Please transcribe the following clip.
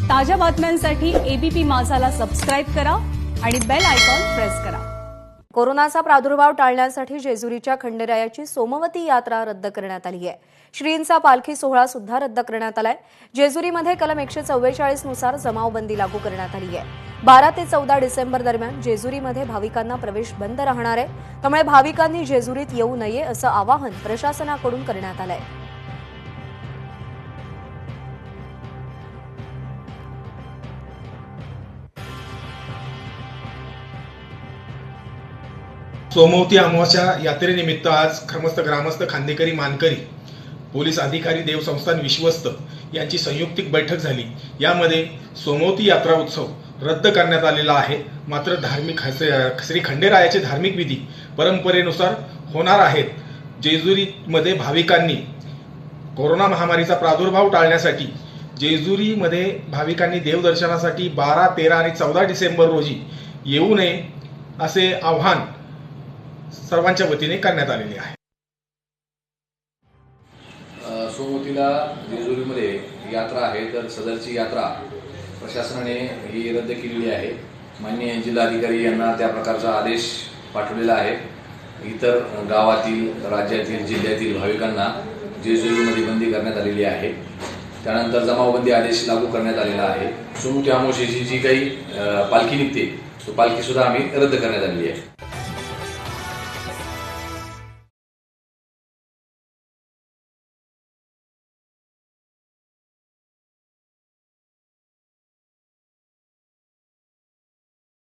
ताज्या बातम्यांसाठी ABP माझाला subscribe करा आणि बेल आयकॉन प्रेस करा। कोरोनाचा प्रादुर्भाव टाळण्यासाठी जेजुरीच्या खंडेरायाची सोमवती यात्रा रद्द करण्यात आली आहे। श्रींचा पालखी सोहळा सुद्धा रद्द करण्यात आलाय। जेजुरीमध्ये कलम 144 नुसार जमावबंदी लागू करण्यात आली आहे। 12 ते 14 डिसेंबर दरम्यान जेजुरीमध्ये भाविकांना प्रवेश बंद राहणार आहे। त्यामुळे भाविकांनी जेजुरीत येऊ नये असं आवाहन प्रशासनाकडून करण्यात आलंय। सोमवती अमावास्या यात्रेनिमित्त आज ग्रामस्थ खांदेकरी मानकरी पोलीस अधिकारी देवसंस्थान विश्वस्त यांची संयुक्तिक बैठक झाली। यामध्ये सोमवती यात्रा उत्सव रद्द करण्यात आलेला आहे। मात्र धार्मिक श्री खंडेरायाचे धार्मिक विधी परंपरेनुसार होणार आहेत। जेजुरीमध्ये भाविकांनी कोरोना महामारीचा प्रादुर्भाव टाळण्यासाठी जेजुरीमध्ये भाविकांनी देवदर्शनासाठी 12, 13 आणि 14 डिसेंबर रोजी येऊ नये असे आवाहन सर्वांच्या वतीने करण्यात आलेले आहे। सोमवतीला जेजुरीमध्ये यात्रा आहे, तर सदरची यात्रा प्रशासनाने ही रद्द केलेली आहे। माननीय जिल्हाधिकारी यांना त्या प्रकारचा आदेश पाठवलेला आहे। इतर गावातील, राज्यातील, जिल्ह्यातील भाविकांना जेजुरीमध्ये बंदी करण्यात आलेली आहे। त्यानंतर जमावबंदी आदेश लागू करण्यात आलेला आहे। सोमवती अमावस्येची जी काही पालखी निघते तो पालखी सुद्धा आम्ही रद्द करण्यात आलेली आहे।